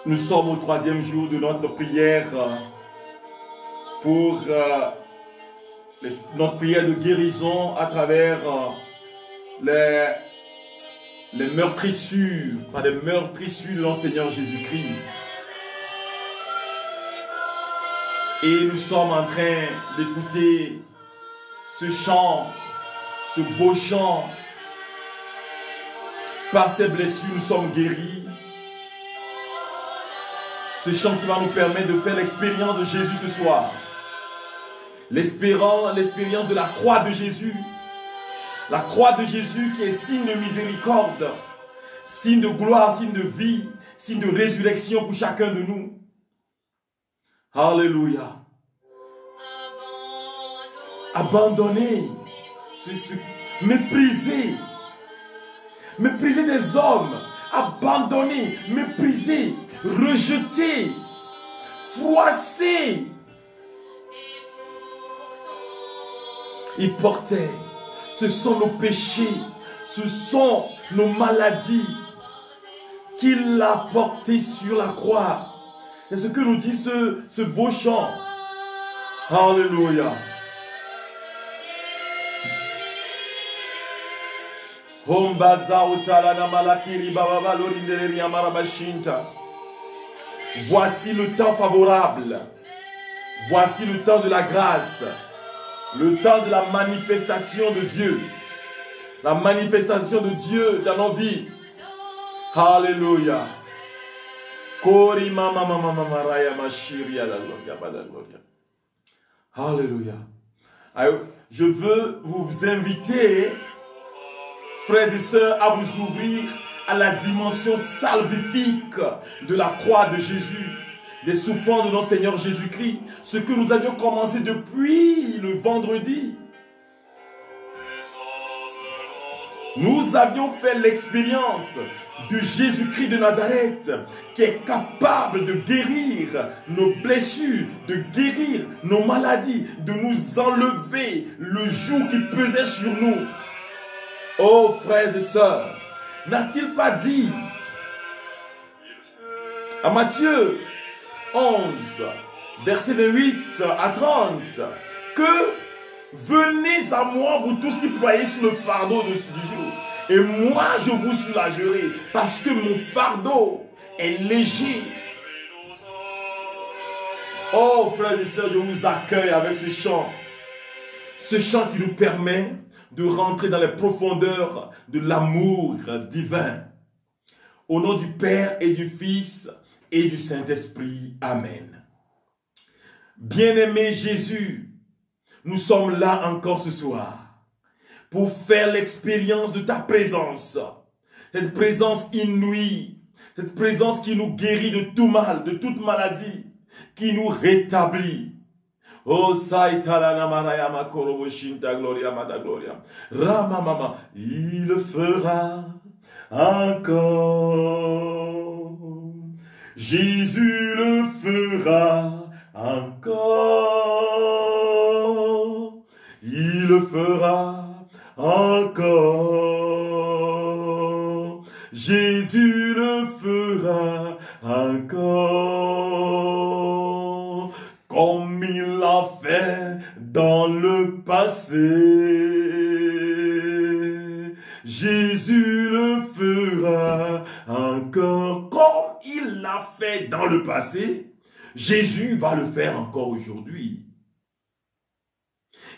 Nous sommes au 3e jour de notre prière pour notre prière de guérison à travers les meurtrissures, les meurtrissures de notre Seigneur Jésus-Christ. Et nous sommes en train d'écouter ce chant, ce beau chant. Par ces blessures, nous sommes guéris. Ce chant qui va nous permettre de faire l'expérience de Jésus ce soir. L'expérience de la croix de Jésus. La croix de Jésus qui est signe de miséricorde, signe de gloire, signe de vie, signe de résurrection pour chacun de nous. Alléluia. Abandonner, mépriser des hommes, abandonner, mépriser, rejeter, froisser. Il portait, ce sont nos péchés, ce sont nos maladies qu'il a portées sur la croix. C'est ce que nous dit ce beau chant. Alléluia. Voici le temps favorable. Voici le temps de la grâce. Le temps de la manifestation de Dieu. La manifestation de Dieu dans nos vies. Alléluia. Alléluia. Je veux vous inviter, frères et sœurs, à vous ouvrir à la dimension salvifique de la croix de Jésus, des souffrances de notre Seigneur Jésus-Christ, ce que nous avions commencé depuis le vendredi. Nous avions fait l'expérience de Jésus-Christ de Nazareth qui est capable de guérir nos blessures, de guérir nos maladies, de nous enlever le joug qui pesait sur nous. Oh frères et sœurs, n'a-t-il pas dit à Matthieu 11, versets 28 à 30, que venez à moi, vous tous qui ployez sur le fardeau du jour, et moi je vous soulagerai, parce que mon fardeau est léger. Oh frères et sœurs, je vous accueille avec ce chant qui nous permet de rentrer dans les profondeurs de l'amour divin. Au nom du Père et du Fils et du Saint-Esprit. Amen. Bien-aimé Jésus, nous sommes là encore ce soir pour faire l'expérience de ta présence. Cette présence inouïe, cette présence qui nous guérit de tout mal, de toute maladie, qui nous rétablit. Oh Saïtala Maraya Makorobo Shinta Gloria Mada Gloria. Rama Mama, il le fera encore. Jésus le fera encore. Il le fera encore. Jésus le fera encore. Comme il l'a fait dans le passé. Jésus le fera encore. Comme il l'a fait dans le passé, Jésus va le faire encore aujourd'hui.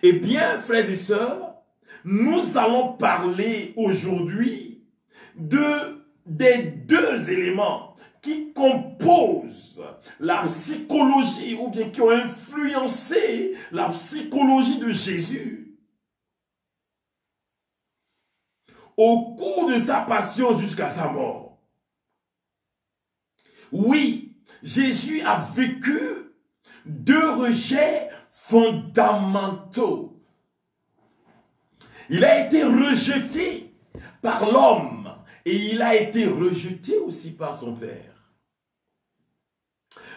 Eh bien, frères et sœurs, nous allons parler aujourd'hui des deux éléments qui composent la psychologie ou bien qui ont influencé la psychologie de Jésus au cours de sa passion jusqu'à sa mort. Oui, Jésus a vécu deux rejets fondamentaux. Il a été rejeté par l'homme et il a été rejeté aussi par son Père.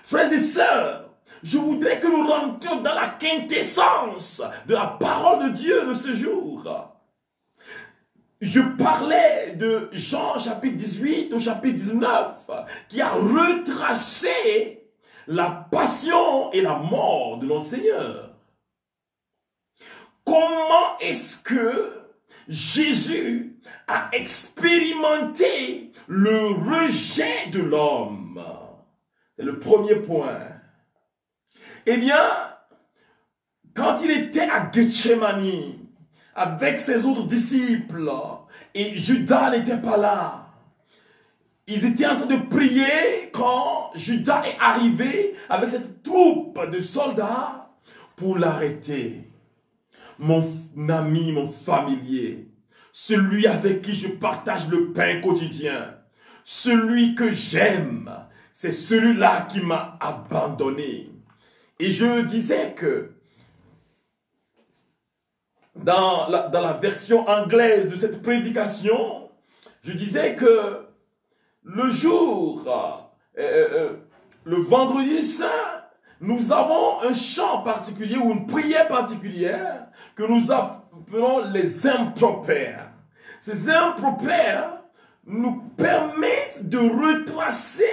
Frères et sœurs, je voudrais que nous rentrions dans la quintessence de la parole de Dieu de ce jour. je parlais de Jean chapitre 18 au chapitre 19 qui a retracé la passion et la mort de notre Seigneur. Comment est-ce que Jésus a expérimenté le rejet de l'homme? C'est le premier point. Eh bien, quand il était à Gethsemane avec ses autres disciples et Judas n'était pas là, ils étaient en train de prier quand Judas est arrivé avec cette troupe de soldats pour l'arrêter. Mon ami, mon familier, celui avec qui je partage le pain quotidien, celui que j'aime, c'est celui-là qui m'a abandonné. Et je disais que dans la version anglaise de cette prédication, je disais que le jour, le vendredi saint, nous avons un chant particulier ou une prière particulière que nous appelons les impropères. Ces impropères nous permettent de retracer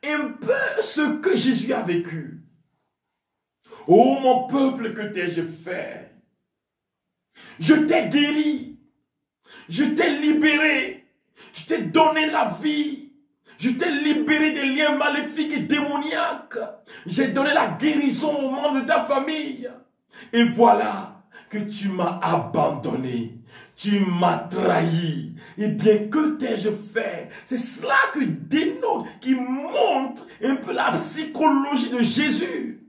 un peu ce que Jésus a vécu. Ô mon peuple, que t'ai-je fait? Je t'ai guéri, je t'ai libéré, je t'ai donné la vie. Je t'ai libéré des liens maléfiques et démoniaques. J'ai donné la guérison aux membres de ta famille. Et voilà que tu m'as abandonné. Tu m'as trahi. Eh bien, que t'ai-je fait? C'est cela que dénote, qui montre un peu la psychologie de Jésus.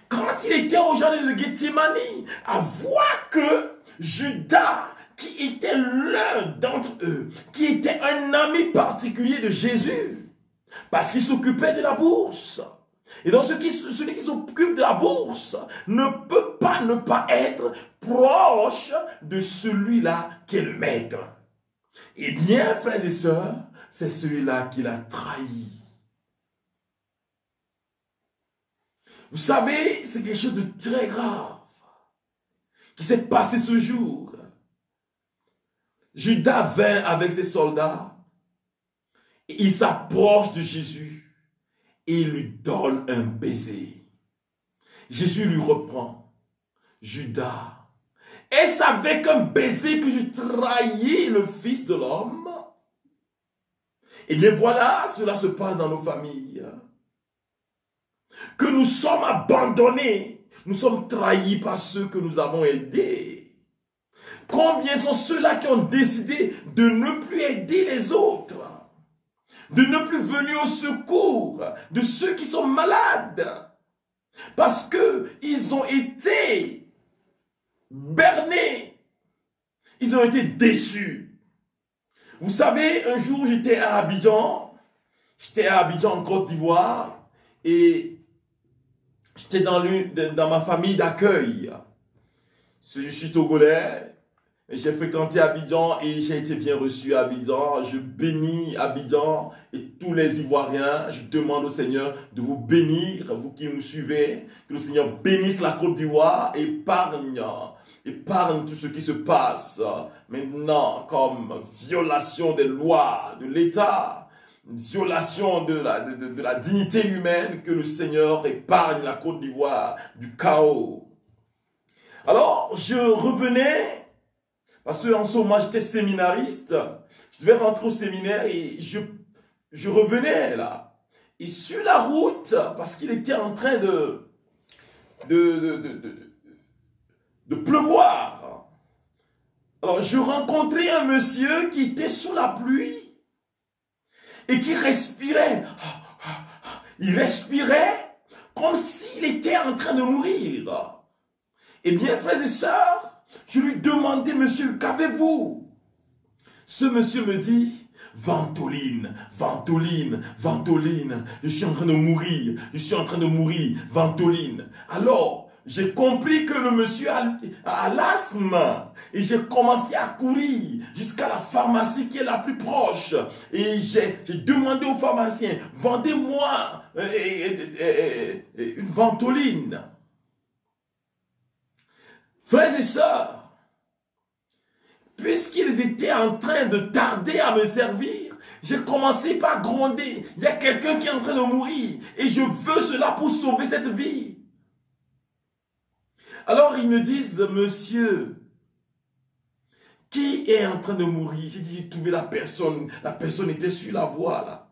Quand il était au jardin de Gethsemane, à voir que Judas, qui était l'un d'entre eux, qui était un ami particulier de Jésus, parce qu'il s'occupait de la bourse. Et donc celui qui s'occupe de la bourse ne peut pas ne pas être proche de celui-là qui est le maître. Eh bien, frères et sœurs, c'est celui-là qui l'a trahi. Vous savez, c'est quelque chose de très grave qui s'est passé ce jour. Judas vint avec ses soldats, et il s'approche de Jésus et il lui donne un baiser. Jésus lui reprend: Judas, est-ce avec un baiser que je trahis le Fils de l'homme? Eh bien voilà, cela se passe dans nos familles. Que nous sommes abandonnés, nous sommes trahis par ceux que nous avons aidés. Combien sont ceux-là qui ont décidé de ne plus aider les autres, de ne plus venir au secours de ceux qui sont malades, parce qu'ils ont été bernés, ils ont été déçus. Vous savez, un jour j'étais à Abidjan en Côte d'Ivoire, et j'étais dans ma famille d'accueil. Je suis togolais. J'ai fréquenté Abidjan et j'ai été bien reçu à Abidjan. Je bénis Abidjan et tous les Ivoiriens. Je demande au Seigneur de vous bénir, vous qui nous suivez. Que le Seigneur bénisse la Côte d'Ivoire, épargne tout ce qui se passe maintenant comme violation des lois de l'État, violation de la dignité humaine. Que le Seigneur épargne la Côte d'Ivoire du chaos. Alors, je revenais, parce qu'en ce moment, j'étais séminariste. Je devais rentrer au séminaire et je revenais là. Et sur la route, parce qu'il était en train de pleuvoir. Alors, je rencontrais un monsieur qui était sous la pluie et qui respirait. Il respirait comme s'il était en train de mourir. Eh bien, frères et sœurs, je lui demandais: monsieur, qu'avez-vous? Ce monsieur me dit: Ventoline, Ventoline, Ventoline, je suis en train de mourir, je suis en train de mourir, Ventoline. Alors, j'ai compris que le monsieur a l'asthme et j'ai commencé à courir jusqu'à la pharmacie qui est la plus proche. Et j'ai demandé au pharmacien: vendez-moi une Ventoline. Frères et sœurs, puisqu'ils étaient en train de tarder à me servir, j'ai commencé par gronder. Il y a quelqu'un qui est en train de mourir et je veux cela pour sauver cette vie. Alors ils me disent, monsieur, qui est en train de mourir? J'ai dit, j'ai trouvé la personne était sur la voie là.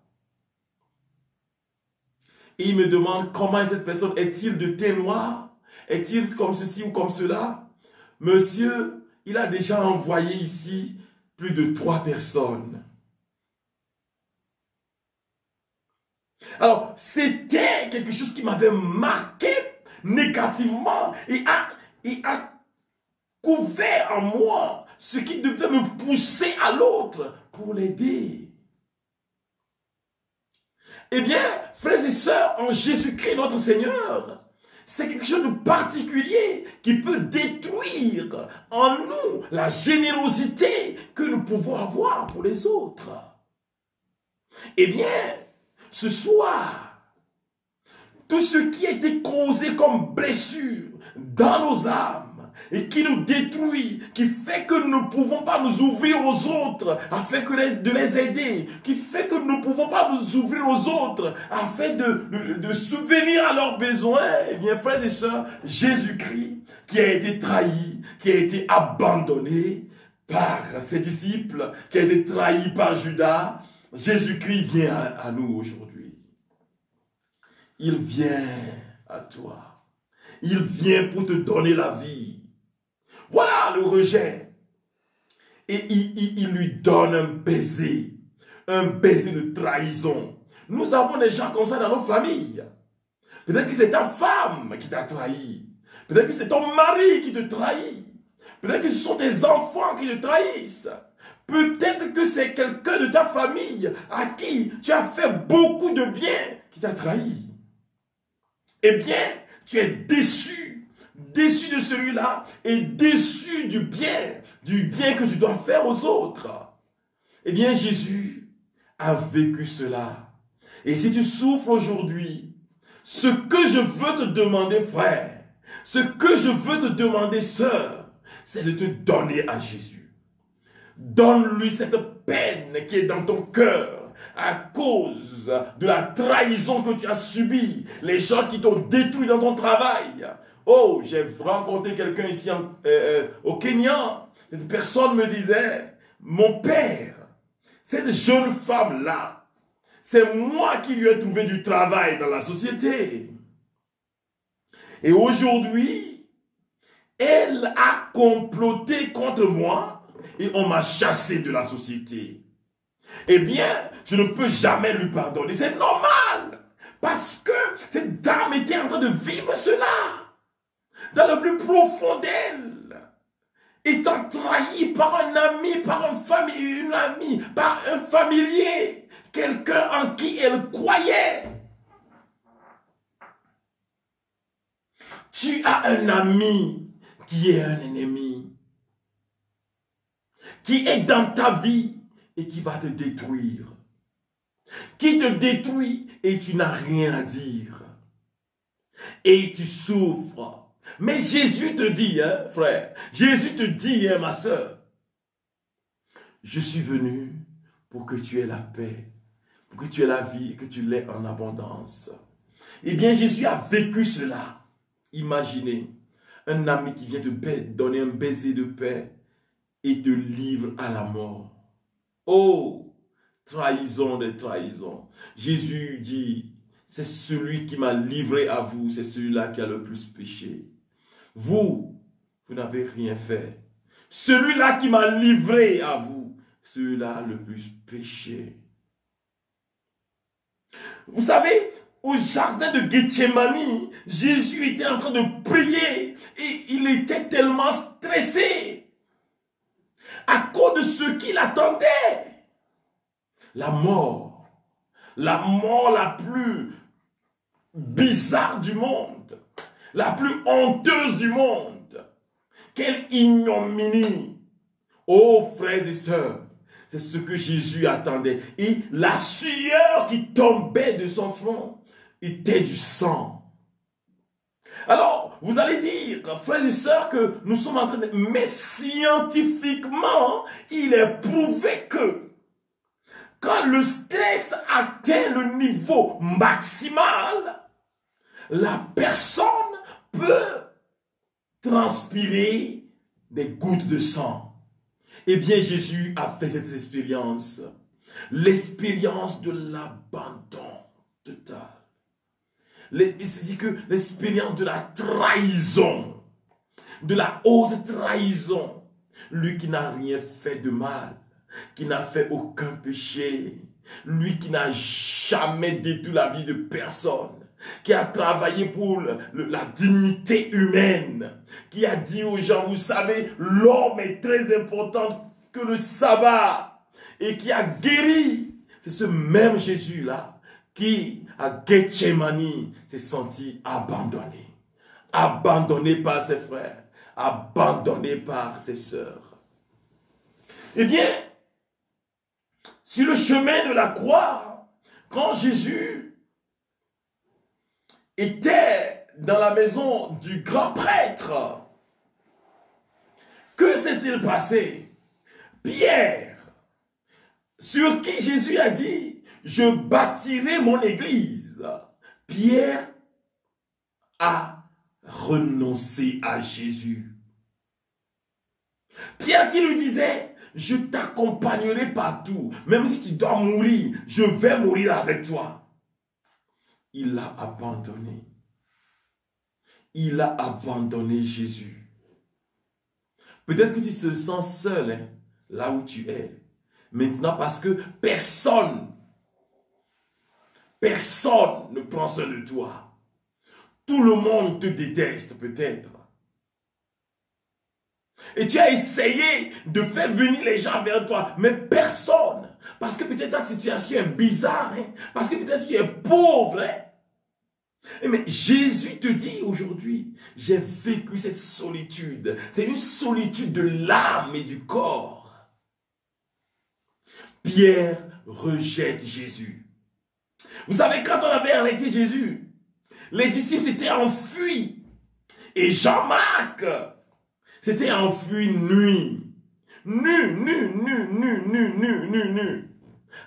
Et il me demande comment cette personne, est-il de teint noir? Est-il comme ceci ou comme cela? Monsieur, il a déjà envoyé ici plus de 3 personnes. Alors, c'était quelque chose qui m'avait marqué négativement et a couvert en moi ce qui devait me pousser à l'autre pour l'aider. Eh bien, frères et sœurs, en Jésus-Christ notre Seigneur, c'est quelque chose de particulier qui peut détruire en nous la générosité que nous pouvons avoir pour les autres. Eh bien, ce soir, tout ce qui a été causé comme blessure dans nos âmes et qui nous détruit, qui fait que nous ne pouvons pas nous ouvrir aux autres afin de les aider, qui fait que nous ne pouvons pas nous ouvrir aux autres afin de subvenir à leurs besoins, eh bien, frères et sœurs, Jésus-Christ, qui a été trahi, qui a été abandonné par ses disciples, qui a été trahi par Judas, Jésus-Christ vient à nous aujourd'hui. Il vient à toi. Il vient pour te donner la vie. Voilà le rejet. Et il lui donne un baiser de trahison. Nous avons des gens comme ça dans nos familles. Peut-être que c'est ta femme qui t'a trahi. Peut-être que c'est ton mari qui te trahit. Peut-être que ce sont tes enfants qui te trahissent. Peut-être que c'est quelqu'un de ta famille à qui tu as fait beaucoup de bien qui t'a trahi. Eh bien, tu es déçu de celui-là et déçu du bien que tu dois faire aux autres. Eh bien, Jésus a vécu cela. Et si tu souffres aujourd'hui, ce que je veux te demander, frère, ce que je veux te demander, sœur, c'est de te donner à Jésus. Donne-lui cette peine qui est dans ton cœur à cause de la trahison que tu as subie, les gens qui t'ont détruit dans ton travail. Oh, j'ai rencontré quelqu'un ici au Kenya. Cette personne me disait, mon père, cette jeune femme-là, c'est moi qui lui ai trouvé du travail dans la société. Et aujourd'hui, elle a comploté contre moi et on m'a chassé de la société. Eh bien, je ne peux jamais lui pardonner. C'est normal. Parce que cette dame était en train de vivre cela. Dans le plus profond d'elle. Étant trahie par un ami, par une amie, par un familier. Quelqu'un en qui elle croyait. Tu as un ami qui est un ennemi. Qui est dans ta vie et qui va te détruire. Qui te détruit et tu n'as rien à dire. Et tu souffres. Mais Jésus te dit, hein, frère, Jésus te dit, hein, ma soeur, je suis venu pour que tu aies la paix, pour que tu aies la vie et que tu l'aies en abondance. Eh bien, Jésus a vécu cela. Imaginez, un ami qui vient te donner un baiser de paix et te livre à la mort. Oh, trahison des trahisons. Jésus dit, c'est celui qui m'a livré à vous, c'est celui-là qui a le plus péché. Vous n'avez rien fait. Celui-là qui m'a livré à vous, celui-là a le plus péché. Vous savez, au jardin de Gethsémani, Jésus était en train de prier et il était tellement stressé à cause de ce qu'il attendait. La mort la plus bizarre du monde, la plus honteuse du monde. Quelle ignominie! Oh, frères et sœurs, c'est ce que Jésus attendait. Et la sueur qui tombait de son front était du sang. Alors, vous allez dire, frères et sœurs, que nous sommes en train de... Mais scientifiquement, il est prouvé que quand le stress atteint le niveau maximal, la personne peut transpirer des gouttes de sang. Eh bien, Jésus a fait cette expérience. L'expérience de l'abandon total. Il se dit que l'expérience de la trahison, de la haute trahison. Lui qui n'a rien fait de mal, qui n'a fait aucun péché, lui qui n'a jamais détruit la vie de personne, qui a travaillé pour la dignité humaine, qui a dit aux gens, vous savez, l'homme est très important que le sabbat, et qui a guéri. C'est ce même Jésus-là qui, à Gethsemane, s'est senti abandonné. Abandonné par ses frères, abandonné par ses sœurs. Eh bien, sur le chemin de la croix, quand Jésus était dans la maison du grand prêtre, que s'est-il passé? Pierre, sur qui Jésus a dit, je bâtirai mon église. Pierre a renoncé à Jésus. Pierre qui lui disait, je t'accompagnerai partout, même si tu dois mourir, je vais mourir avec toi. Il l'a abandonné. Il a abandonné Jésus. Peut-être que tu te sens seul, hein, là où tu es. Maintenant, parce que personne ne prend soin de toi. Tout le monde te déteste peut-être. Et tu as essayé de faire venir les gens vers toi, mais personne. Parce que peut-être ta situation est bizarre, hein? Parce que peut-être tu es pauvre. Hein? Mais Jésus te dit aujourd'hui, j'ai vécu cette solitude. C'est une solitude de l'âme et du corps. Pierre rejette Jésus. Vous savez, quand on avait arrêté Jésus, les disciples s'étaient enfuis. Et Jean-Marc s'était enfui nu. Nu.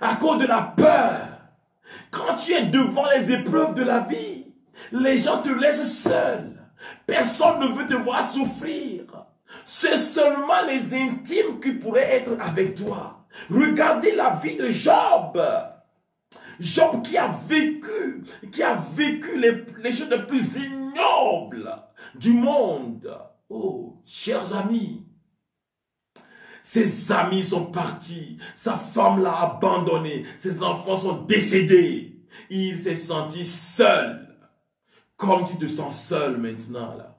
À cause de la peur. Quand tu es devant les épreuves de la vie, les gens te laissent seul. Personne ne veut te voir souffrir. C'est seulement les intimes qui pourraient être avec toi. Regardez la vie de Job. Job qui a vécu les choses les plus ignobles du monde. Oh, chers amis, ses amis sont partis, sa femme l'a abandonné, ses enfants sont décédés. Il s'est senti seul. Comme tu te sens seul maintenant là.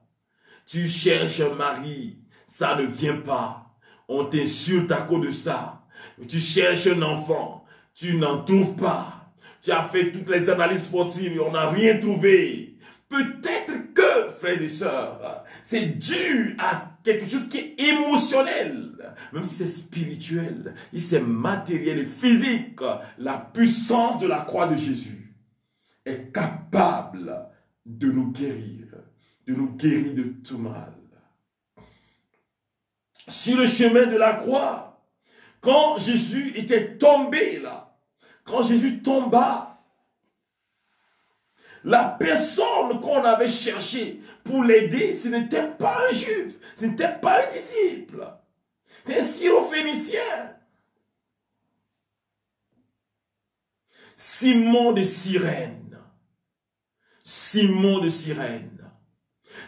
Tu cherches un mari, ça ne vient pas. On t'insulte à cause de ça. Tu cherches un enfant, tu n'en trouves pas. Tu as fait toutes les analyses sportives et on n'a rien trouvé. Peut-être que, frères et sœurs, c'est dû à quelque chose qui est émotionnel. Même si c'est spirituel, si c'est matériel et physique, la puissance de la croix de Jésus est capable de nous guérir de tout mal. Sur le chemin de la croix, quand Jésus était tombé là, quand Jésus tomba, la personne qu'on avait cherchée pour l'aider, ce n'était pas un juif, ce n'était pas un disciple, c'était un syrophénicien. Simon de Cyrène. Simon de Cyrène.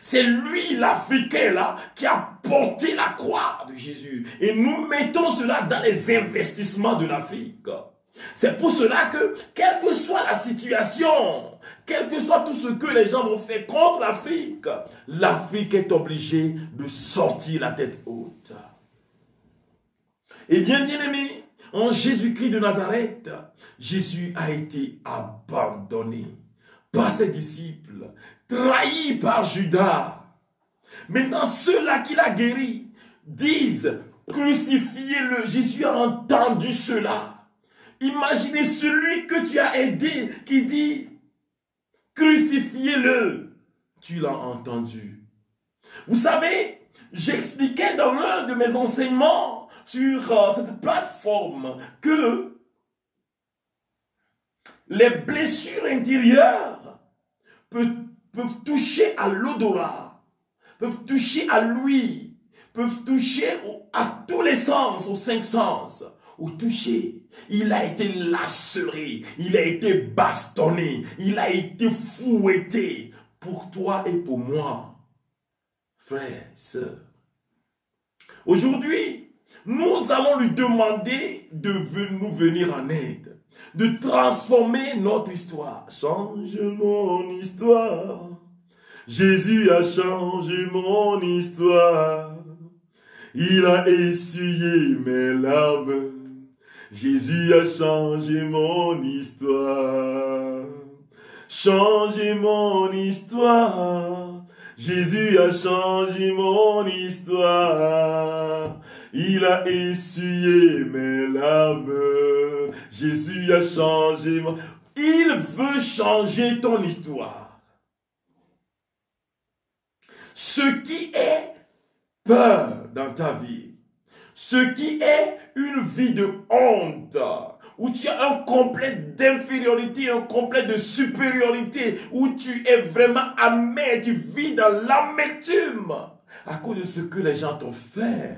C'est lui, l'Africain là, qui a porté la croix de Jésus. Et nous mettons cela dans les investissements de l'Afrique. C'est pour cela que, quelle que soit la situation, quel que soit tout ce que les gens vont faire contre l'Afrique, l'Afrique est obligée de sortir la tête haute. Et bien aimé, en Jésus-Christ de Nazareth, Jésus a été abandonné par ses disciples, trahi par Judas. Maintenant, ceux-là qu'il a guéris disent, crucifiez-le. Jésus a entendu cela. Imaginez celui que tu as aidé qui dit, crucifiez-le. tu l'as entendu. Vous savez, j'expliquais dans l'un de mes enseignements sur cette plateforme que les blessures intérieures peuvent toucher à l'odorat, peuvent toucher à l'ouïe, peuvent toucher à tous les sens, aux 5 sens. Au toucher, il a été laceré, il a été bastonné, il a été fouetté pour toi et pour moi, frères, sœurs. Aujourd'hui, nous allons lui demander de nous venir en aide, de transformer notre histoire. Change mon histoire. Jésus a changé mon histoire. Il a essuyé mes larmes. Jésus a changé mon histoire. Changé mon histoire. Jésus a changé mon histoire. Il a essuyé mes larmes. Jésus a changé mon... Il veut changer ton histoire. Ce qui est peur dans ta vie, ce qui est une vie de honte, où tu as un complexe d'infériorité, un complexe de supériorité, où tu es vraiment amer, tu vis dans l'amertume à cause de ce que les gens t'ont fait.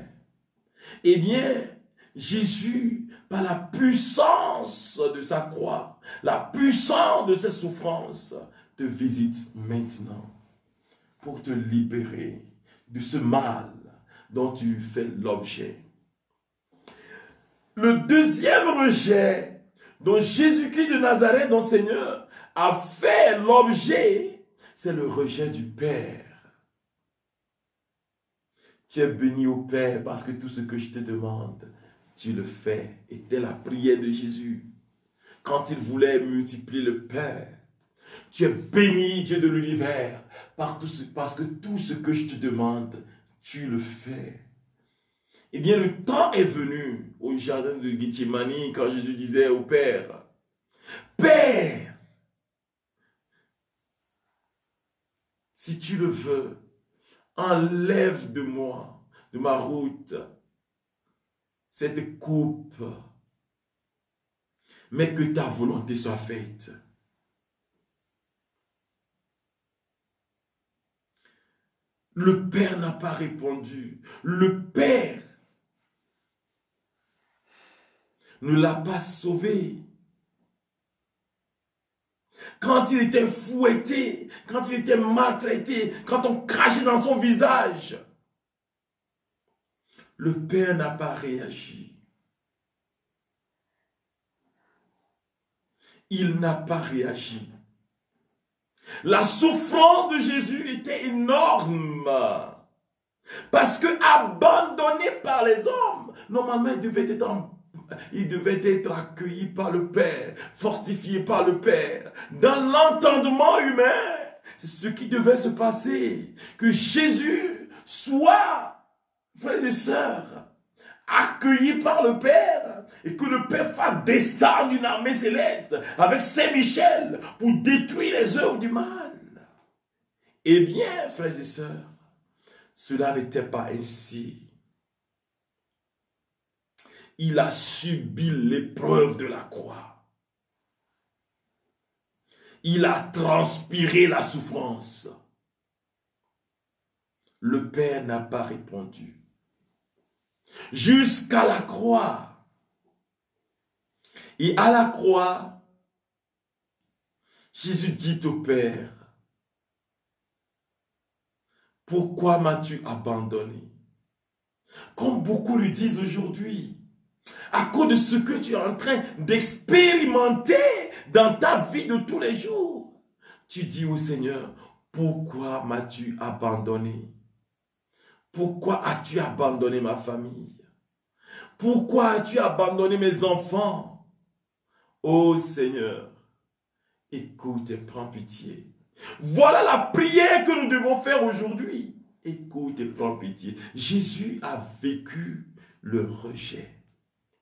Eh bien, Jésus, par la puissance de sa croix, la puissance de ses souffrances, te visite maintenant pour te libérer de ce mal dont tu fais l'objet. Le deuxième rejet dont Jésus-Christ de Nazareth, notre Seigneur, a fait l'objet, c'est le rejet du Père. Tu es béni au Père parce que tout ce que je te demande, tu le fais. Et telle la prière de Jésus. Quand il voulait multiplier le Père, tu es béni, Dieu de l'univers, parce que tout ce que je te demande, tu le fais. Eh bien, le temps est venu au jardin de Gethsémani quand Jésus disait au Père, Père, si tu le veux, enlève de moi, de ma route, cette coupe, mais que ta volonté soit faite. Le Père n'a pas répondu. Le Père ne l'a pas sauvé. Quand il était fouetté, quand il était maltraité, quand on crachait dans son visage, le Père n'a pas réagi. Il n'a pas réagi. La souffrance de Jésus était énorme. Parce que abandonné par les hommes, normalement il devait être accueilli par le Père, fortifié par le Père. Dans l'entendement humain, c'est ce qui devait se passer. Que Jésus soit, frères et sœurs, accueilli par le Père et que le Père fasse descendre une armée céleste avec Saint-Michel pour détruire les œuvres du mal. Eh bien, frères et sœurs, cela n'était pas ainsi. Il a subi l'épreuve de la croix. Il a transpiré la souffrance. Le Père n'a pas répondu. Jusqu'à la croix. Et à la croix, Jésus dit au Père, pourquoi m'as-tu abandonné? Comme beaucoup lui disent aujourd'hui, à cause de ce que tu es en train d'expérimenter dans ta vie de tous les jours. Tu dis au Seigneur, pourquoi m'as-tu abandonné? Pourquoi as-tu abandonné ma famille? Pourquoi as-tu abandonné mes enfants? Ô Seigneur, écoute et prends pitié. Voilà la prière que nous devons faire aujourd'hui. Écoute et prends pitié. Jésus a vécu le rejet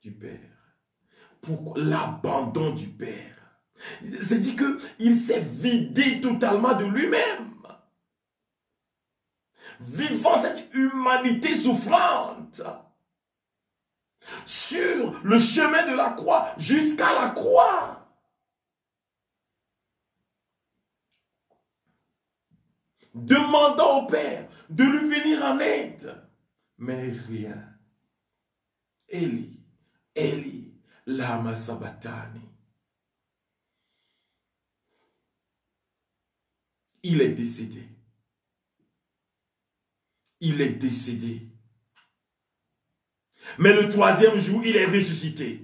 du Père. Pourquoi? L'abandon du Père. C'est-à-dire qu'il s'est vidé totalement de lui-même. vivant cette humanité souffrante sur le chemin de la croix jusqu'à la croix. Demandant au Père de lui venir en aide. Mais rien. Eli, Eli, lama sabachthani. Il est décédé. Il est décédé. Mais le troisième jour, il est ressuscité.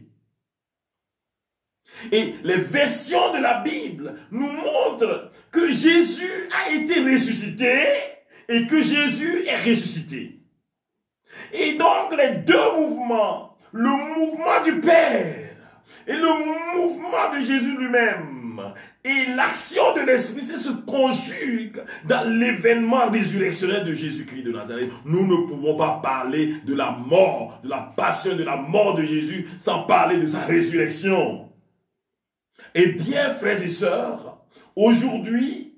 Et les versions de la Bible nous montrent que Jésus a été ressuscité et que Jésus est ressuscité. Et donc les deux mouvements, le mouvement du Père et le mouvement de Jésus lui-même et l'action de l'Esprit se conjuguent dans l'événement résurrectionnel de Jésus-Christ de Nazareth. Nous ne pouvons pas parler de la mort, de la passion, de la mort de Jésus sans parler de sa résurrection. Eh bien, frères et sœurs, aujourd'hui,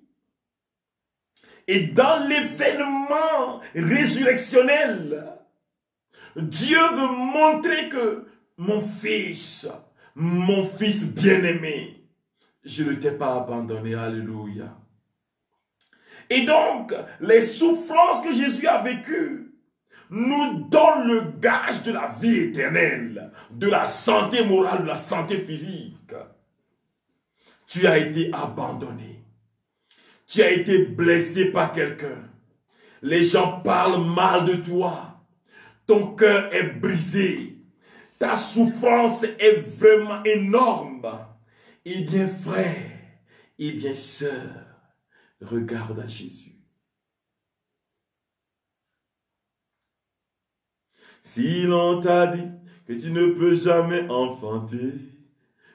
et dans l'événement résurrectionnel, Dieu veut montrer que mon fils bien-aimé, je ne t'ai pas abandonné, alléluia. Et donc, les souffrances que Jésus a vécues nous donnent le gage de la vie éternelle, de la santé morale, de la santé physique. Tu as été abandonné. Tu as été blessé par quelqu'un. Les gens parlent mal de toi. Ton cœur est brisé. Ta souffrance est vraiment énorme. Eh bien, frère, eh bien, sœur, regarde à Jésus. Si l'on t'a dit que tu ne peux jamais enfanter,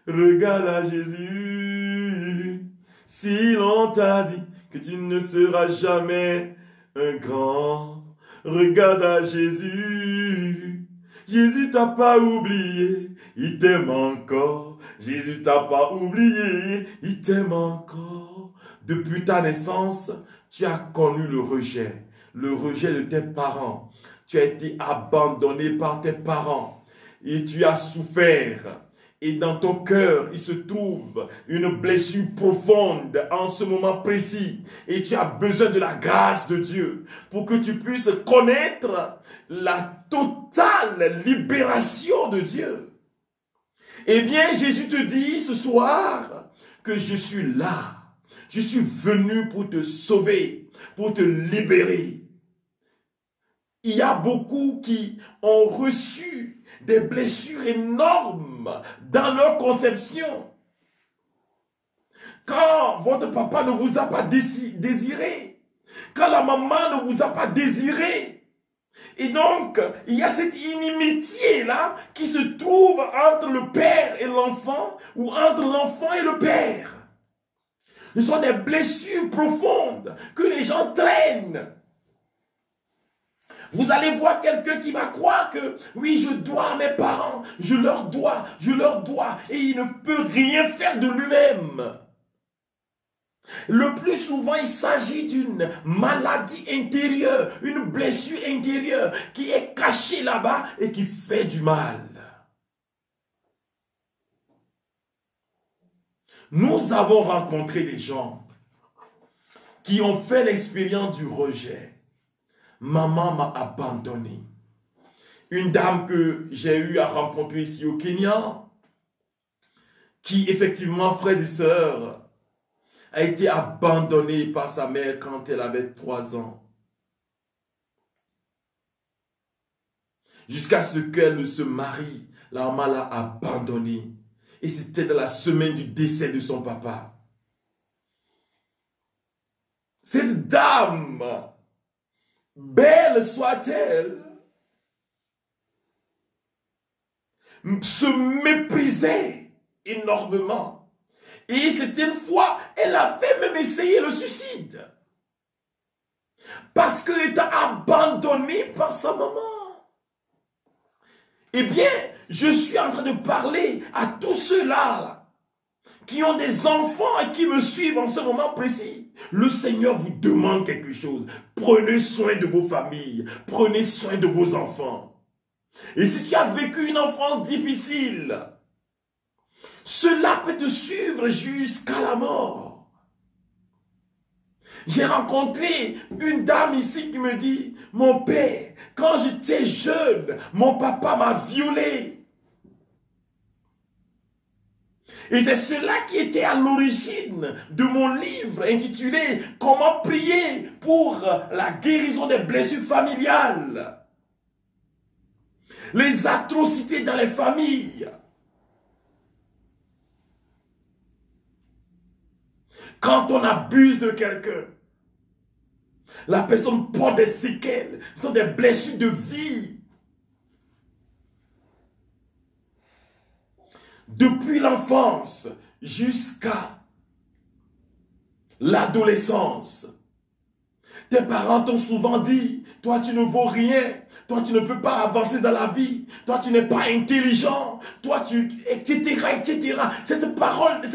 regarde à Jésus. Si l'on t'a dit que tu ne seras jamais un grand, regarde à Jésus. Jésus t'a pas oublié, il t'aime encore. Jésus t'a pas oublié, il t'aime encore. Depuis ta naissance, tu as connu le rejet de tes parents. Tu as été abandonné par tes parents et tu as souffert. Et dans ton cœur, il se trouve une blessure profonde en ce moment précis. Et tu as besoin de la grâce de Dieu pour que tu puisses connaître la totale libération de Dieu. Eh bien, Jésus te dit ce soir que je suis là. Je suis venu pour te sauver, pour te libérer. Il y a beaucoup qui ont reçu des blessures énormes dans leur conception. Quand votre papa ne vous a pas désiré, quand la maman ne vous a pas désiré, et donc, il y a cette inimitié-là qui se trouve entre le père et l'enfant, ou entre l'enfant et le père. Ce sont des blessures profondes que les gens traînent. Vous allez voir quelqu'un qui va croire que, oui, je dois à mes parents, je leur dois, et il ne peut rien faire de lui-même. Le plus souvent, il s'agit d'une maladie intérieure, une blessure intérieure qui est cachée là-bas et qui fait du mal. Nous avons rencontré des gens qui ont fait l'expérience du rejet. Maman m'a abandonné. Une dame que j'ai eu à rencontrer ici au Kenya, qui effectivement, frères et sœurs, a été abandonnée par sa mère quand elle avait 3 ans. Jusqu'à ce qu'elle se marie, la maman l'a abandonnée. Et c'était dans la semaine du décès de son papa. Cette dame, belle soit-elle, se méprisait énormément. Et c'était une fois, elle avait même essayé le suicide. Parce qu'elle était abandonnée par sa maman. Eh bien, je suis en train de parler à tous ceux-là qui ont des enfants et qui me suivent en ce moment précis, le Seigneur vous demande quelque chose. Prenez soin de vos familles, prenez soin de vos enfants. Et si tu as vécu une enfance difficile, cela peut te suivre jusqu'à la mort. J'ai rencontré une dame ici qui me dit, mon père, quand j'étais jeune, mon papa m'a violé. Et c'est cela qui était à l'origine de mon livre intitulé « Comment prier pour la guérison des blessures familiales ». Les atrocités dans les familles. Quand on abuse de quelqu'un, la personne porte des séquelles, ce sont des blessures de vie. Depuis l'enfance jusqu'à l'adolescence. Tes parents t'ont souvent dit, toi tu ne vaux rien, toi tu ne peux pas avancer dans la vie, toi tu n'es pas intelligent, toi tu, etc., etc. Ces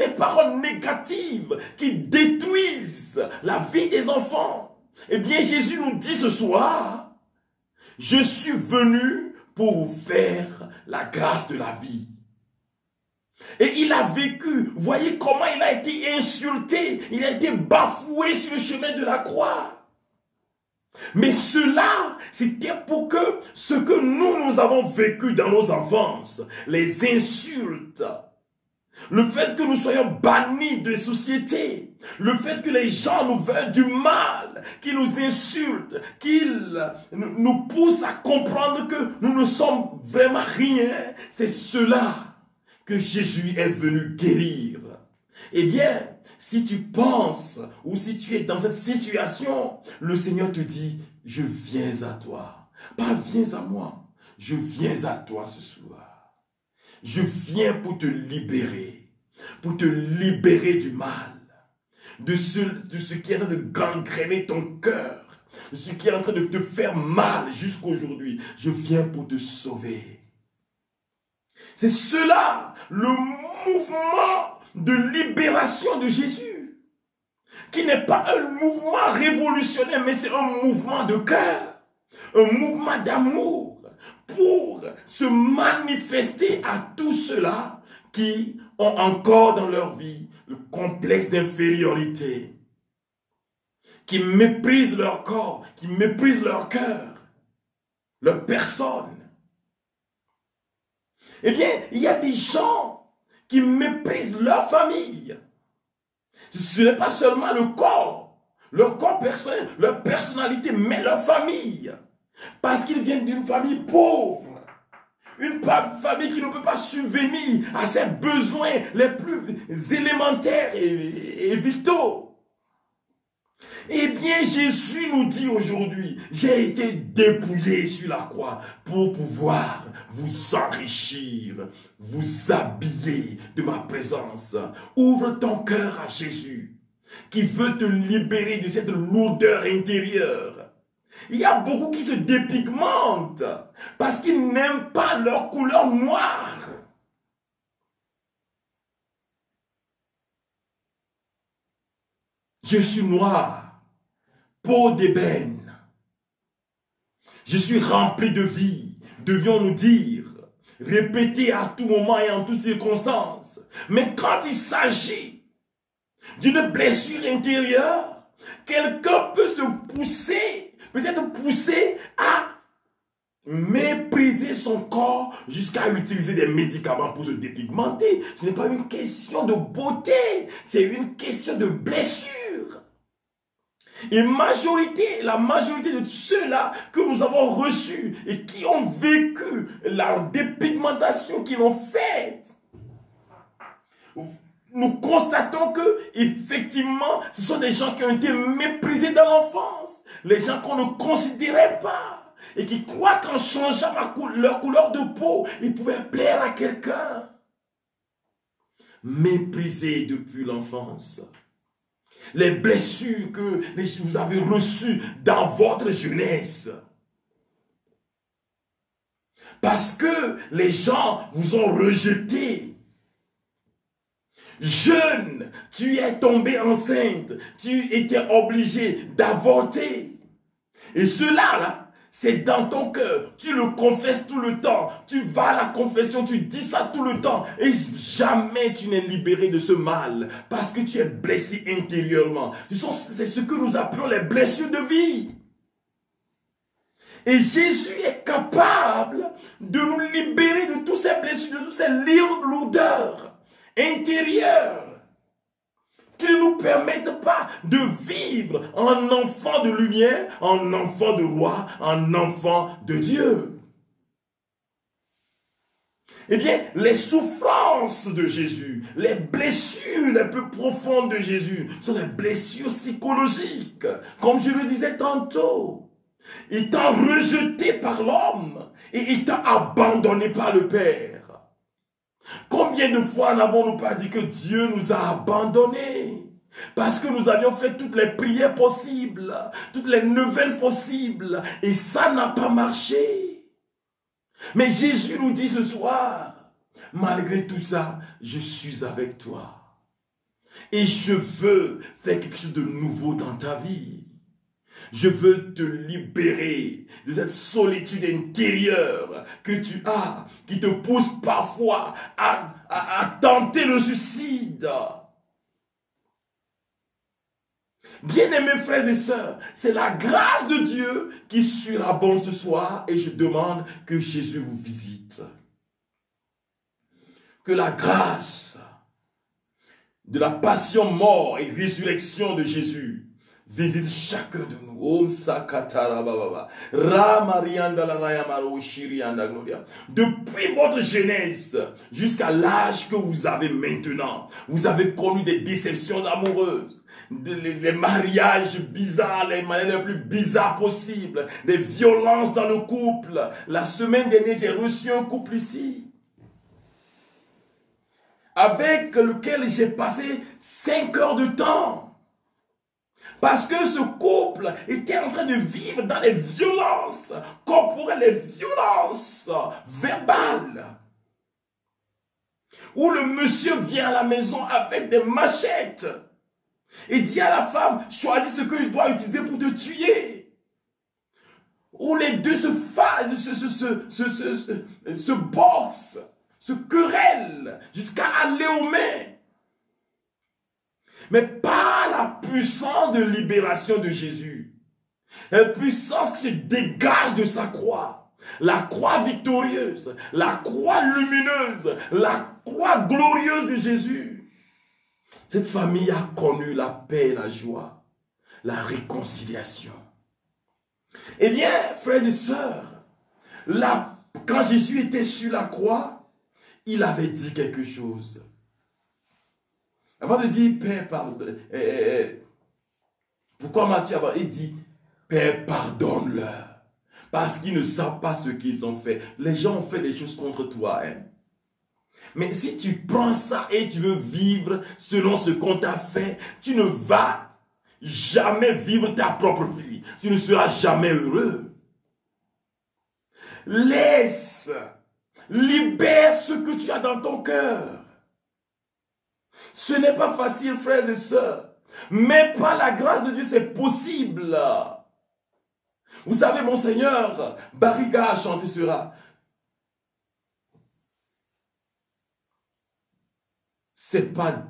paroles négatives qui détruisent la vie des enfants. Eh bien Jésus nous dit ce soir, je suis venu pour vous faire la grâce de la vie. Et il a vécu, voyez comment il a été insulté, il a été bafoué sur le chemin de la croix. Mais cela, c'était pour que ce que nous avons vécu dans nos enfances, les insultes, le fait que nous soyons bannis de société, le fait que les gens nous veulent du mal, qu'ils nous insultent, qu'ils nous poussent à comprendre que nous ne sommes vraiment rien, c'est cela que Jésus est venu guérir. Eh bien, si tu penses ou si tu es dans cette situation, le Seigneur te dit, je viens à toi. Pas viens à moi, je viens à toi ce soir. Je viens pour te libérer du mal, de ce qui est en train de gangréner ton cœur, de ce qui est en train de te faire mal jusqu'aujourd'hui. Je viens pour te sauver. C'est cela, le mouvement de libération de Jésus, qui n'est pas un mouvement révolutionnaire, mais c'est un mouvement de cœur, un mouvement d'amour, pour se manifester à tous ceux-là qui ont encore dans leur vie le complexe d'infériorité, qui méprisent leur corps, qui méprisent leur cœur, leur personne. Eh bien, il y a des gens qui méprisent leur famille. Ce n'est pas seulement le corps, leur corps personnel, leur personnalité, mais leur famille. Parce qu'ils viennent d'une famille pauvre. Une famille qui ne peut pas subvenir à ses besoins les plus élémentaires et vitaux. Eh bien, Jésus nous dit aujourd'hui, j'ai été dépouillé sur la croix pour pouvoir vous enrichir, vous habiller de ma présence. Ouvre ton cœur à Jésus, qui veut te libérer de cette lourdeur intérieure. Il y a beaucoup qui se dépigmentent parce qu'ils n'aiment pas leur couleur noire. Je suis noir, peau d'ébène. Je suis rempli de vie, devions-nous dire, répéter à tout moment et en toutes circonstances. Mais quand il s'agit d'une blessure intérieure, quelqu'un peut se pousser, peut-être pousser à mépriser son corps jusqu'à utiliser des médicaments pour se dépigmenter. Ce n'est pas une question de beauté, c'est une question de blessure. Et la majorité de ceux-là que nous avons reçus et qui ont vécu la dépigmentation qu'ils ont faite, nous constatons que, effectivement, ce sont des gens qui ont été méprisés dans l'enfance, les gens qu'on ne considérait pas, et qui croient qu'en changeant leur couleur de peau, ils pouvaient plaire à quelqu'un. Méprisés depuis l'enfance. Les blessures que vous avez reçues dans votre jeunesse. Parce que les gens vous ont rejeté. Jeune, tu es tombée enceinte, tu étais obligé d'avorter. Et cela, là, c'est dans ton cœur. Tu le confesses tout le temps. Tu vas à la confession, tu dis ça tout le temps. Et jamais tu n'es libéré de ce mal. Parce que tu es blessé intérieurement. C'est ce que nous appelons les blessures de vie. Et Jésus est capable de nous libérer de toutes ces blessures, de toutes ces lourdeurs intérieures qui ne nous permettent pas de vivre en enfant de lumière, en enfant de roi, en enfant de Dieu. Eh bien, les souffrances de Jésus, les blessures les plus profondes de Jésus sont les blessures psychologiques, comme je le disais tantôt. Étant rejeté par l'homme et étant abandonné par le Père. Combien de fois n'avons-nous pas dit que Dieu nous a abandonnés? Parce que nous avions fait toutes les prières possibles, toutes les neuvaines possibles, et ça n'a pas marché. Mais Jésus nous dit ce soir, malgré tout ça, je suis avec toi. Et je veux faire quelque chose de nouveau dans ta vie. Je veux te libérer de cette solitude intérieure que tu as, qui te pousse parfois à tenter le suicide. Bien-aimés frères et sœurs, c'est la grâce de Dieu qui surabonde ce soir et je demande que Jésus vous visite. Que la grâce de la passion, mort et résurrection de Jésus visite chacun de nous. Depuis votre jeunesse jusqu'à l'âge que vous avez maintenant, vous avez connu des déceptions amoureuses, les mariages bizarres, les manières les plus bizarres possibles, des violences dans le couple. La semaine dernière, j'ai reçu un couple ici, avec lequel j'ai passé 5 heures de temps. Parce que ce couple était en train de vivre dans les violences corporelles, les violences verbales. Où le monsieur vient à la maison avec des machettes et dit à la femme, choisis ce qu'il doit utiliser pour te tuer. Où les deux se boxent, se querellent jusqu'à aller aux mains. Mais par la puissance de libération de Jésus, la puissance qui se dégage de sa croix, la croix victorieuse, la croix lumineuse, la croix glorieuse de Jésus, cette famille a connu la paix et la joie, la réconciliation. Eh bien, frères et sœurs, là, quand Jésus était sur la croix, il avait dit quelque chose. Avant de dire, Père, pardonne. Pourquoi Matthieu, il dit, Père, pardonne-leur. Parce qu'ils ne savent pas ce qu'ils ont fait. Les gens ont fait des choses contre toi. Hein. Mais si tu prends ça et tu veux vivre selon ce qu'on t'a fait, tu ne vas jamais vivre ta propre vie. Tu ne seras jamais heureux. Laisse, libère ce que tu as dans ton cœur. Ce n'est pas facile, frères et sœurs. Mais par la grâce de Dieu, c'est possible. Vous savez, mon Seigneur, Barriga a chanté cela. C'est pas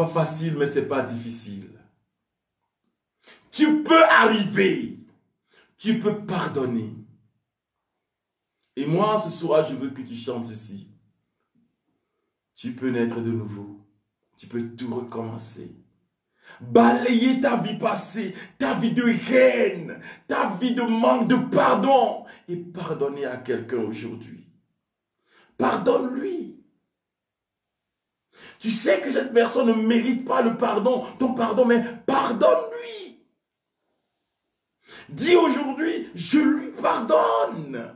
facile, mais c'est pas difficile. Tu peux arriver. Tu peux pardonner. Et moi, ce soir, je veux que tu chantes ceci. Tu peux naître de nouveau. Tu peux tout recommencer. Balayer ta vie passée, ta vie de haine, ta vie de manque de pardon et pardonner à quelqu'un aujourd'hui. Pardonne-lui. Tu sais que cette personne ne mérite pas le pardon, ton pardon, mais pardonne-lui. Dis aujourd'hui, je lui pardonne.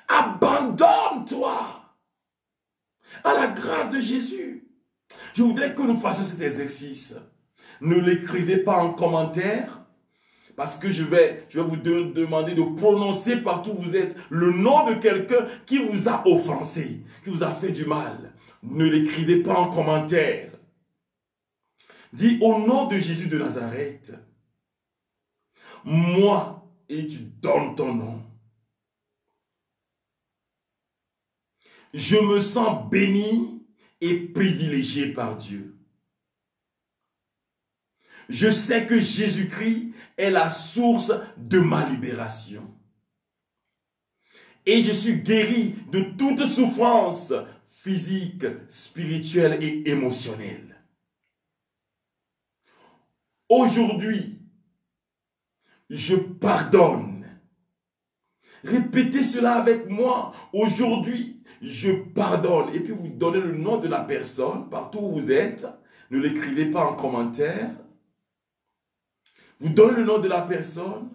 Abandonne-toi à la grâce de Jésus. Je voudrais que nous fassions cet exercice. Ne l'écrivez pas en commentaire, Parce que je vais vous demander de prononcer partout où vous êtes le nom de quelqu'un qui vous a offensé, qui vous a fait du mal. Ne l'écrivez pas en commentaire. Dis au nom de Jésus de Nazareth, moi, et tu donnes ton nom. Je me sens béni et privilégié par Dieu. Je sais que Jésus-Christ est la source de ma libération. Et je suis guéri de toute souffrance physique, spirituelle et émotionnelle. Aujourd'hui, je pardonne. Répétez cela avec moi. Aujourd'hui, je pardonne. Et puis vous donnez le nom de la personne partout où vous êtes. Ne l'écrivez pas en commentaire. Vous donnez le nom de la personne.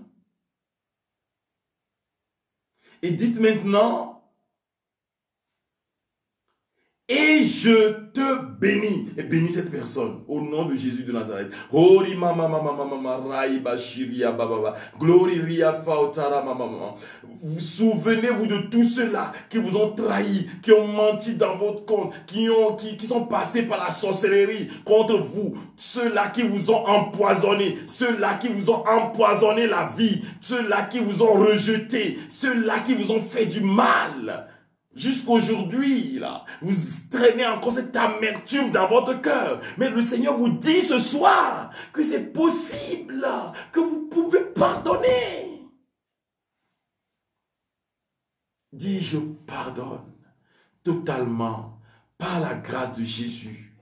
Et dites maintenant, et je te bénis. Et bénis cette personne au nom de Jésus de Nazareth. Vous souvenez-vous de tous ceux-là qui vous ont trahi, qui ont menti dans votre compte, qui sont passés par la sorcellerie contre vous, ceux-là qui vous ont empoisonné, ceux-là qui vous ont empoisonné la vie, ceux-là qui vous ont rejeté, ceux-là qui vous ont fait du mal. Jusqu'aujourd'hui, là, vous traînez encore cette amertume dans votre cœur. Mais le Seigneur vous dit ce soir que c'est possible, que vous pouvez pardonner. Dis, je pardonne totalement par la grâce de Jésus.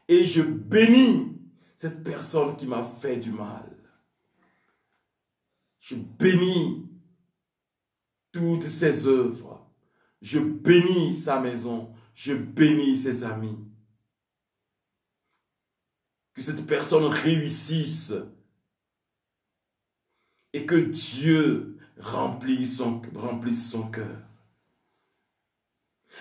Et je bénis cette personne qui m'a fait du mal. Je bénis toutes ses œuvres. Je bénis sa maison, je bénis ses amis. Que cette personne réussisse et que Dieu remplisse son cœur.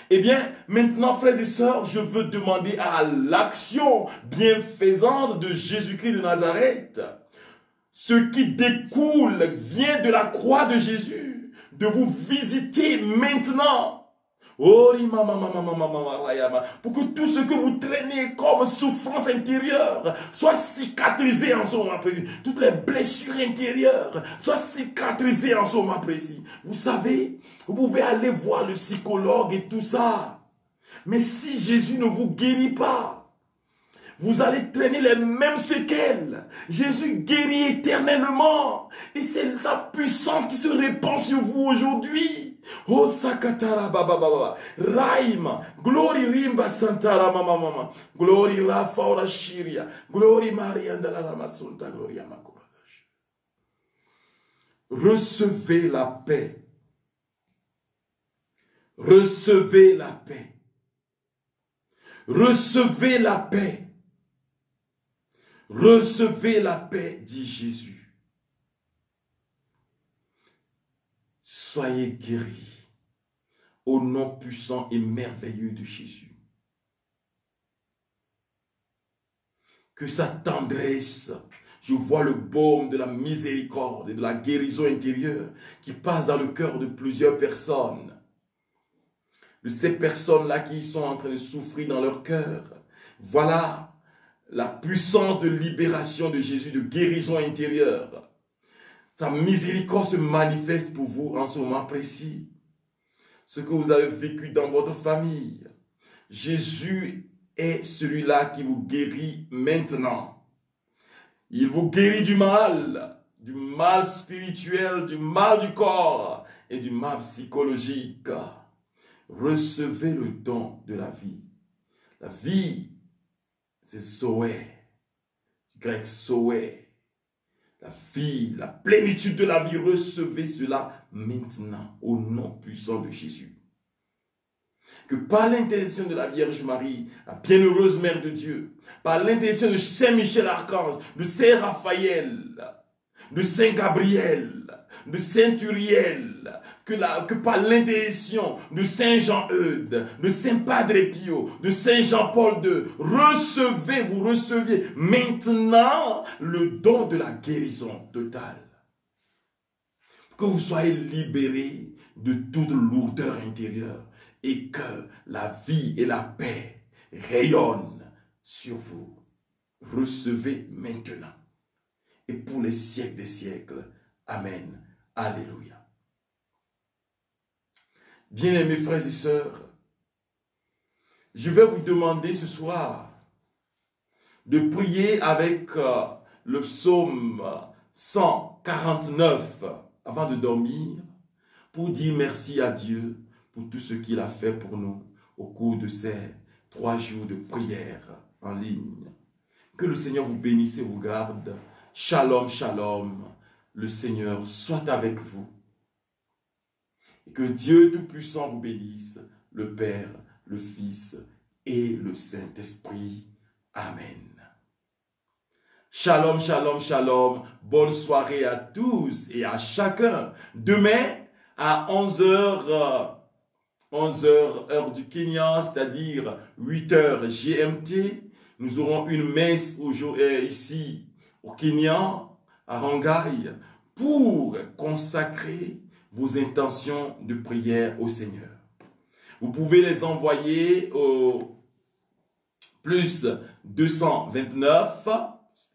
Eh bien, maintenant, frères et sœurs, je veux demander à l'action bienfaisante de Jésus-Christ de Nazareth, ce qui découle vient de la croix de Jésus, de vous visiter maintenant. Pour que tout ce que vous traînez comme souffrance intérieure soit cicatrisé en ce moment précis. Toutes les blessures intérieures soient cicatrisées en ce moment précis. Vous savez, vous pouvez aller voir le psychologue et tout ça. Mais si Jésus ne vous guérit pas, vous allez traîner les mêmes séquelles. Jésus guérit éternellement. Et c'est sa puissance qui se répand sur vous aujourd'hui. Oh sakatara baba baba. Raima. Glory rimba santara mama mama. Glory rafa ora shiria. Glory maria andala ramasonta gloria makoradosh. Recevez la paix. Recevez la paix. Recevez la paix. Recevez la paix, dit Jésus. Soyez guéris au nom puissant et merveilleux de Jésus. Que sa tendresse, je vois le baume de la miséricorde et de la guérison intérieure qui passe dans le cœur de plusieurs personnes. De ces personnes-là qui sont en train de souffrir dans leur cœur. Voilà la puissance de libération de Jésus, de guérison intérieure. Sa miséricorde se manifeste pour vous en ce moment précis. Ce que vous avez vécu dans votre famille. Jésus est celui-là qui vous guérit maintenant. Il vous guérit du mal spirituel, du mal du corps et du mal psychologique. Recevez le don de la vie. La vie, c'est Zoé, du grec Zoé. La vie, la plénitude de la vie, recevez cela maintenant au nom puissant de Jésus. Que par l'intercession de la Vierge Marie, la bienheureuse Mère de Dieu, par l'intercession de Saint Michel Archange, de Saint Raphaël, de Saint Gabriel, de Saint Uriel, que par l'intercession de Saint Jean-Eudes, de Saint Padre Pio, de Saint Jean-Paul II, vous receviez maintenant le don de la guérison totale. Que vous soyez libérés de toute lourdeur intérieure et que la vie et la paix rayonnent sur vous. Recevez maintenant et pour les siècles des siècles. Amen. Alléluia. Bien-aimés frères et sœurs, je vais vous demander ce soir de prier avec le psaume 149 avant de dormir pour dire merci à Dieu pour tout ce qu'il a fait pour nous au cours de ces 3 jours de prière en ligne. Que le Seigneur vous bénisse et vous garde. Shalom, shalom. Le Seigneur soit avec vous. Et que Dieu Tout-Puissant vous bénisse, le Père, le Fils et le Saint-Esprit. Amen. Shalom, shalom, shalom. Bonne soirée à tous et à chacun. Demain, à 11h, heure du Kenya, c'est-à-dire 8h GMT, nous aurons une messe ici au Kenya, à Rongai, pour consacrer vos intentions de prière au Seigneur. Vous pouvez les envoyer au plus 229,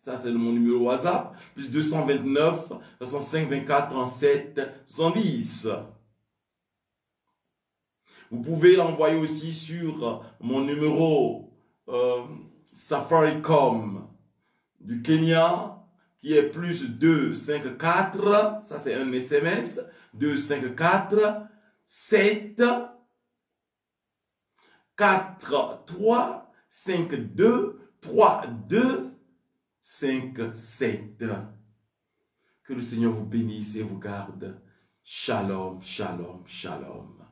ça c'est mon numéro WhatsApp, plus 229 65 24 37 70. Vous pouvez l'envoyer aussi sur mon numéro Safaricom du Kenya, qui est plus 254, ça c'est un SMS, 254 7 4 3 5 2 3 2 5 7. Que le Seigneur vous bénisse et vous garde. Shalom, shalom, shalom.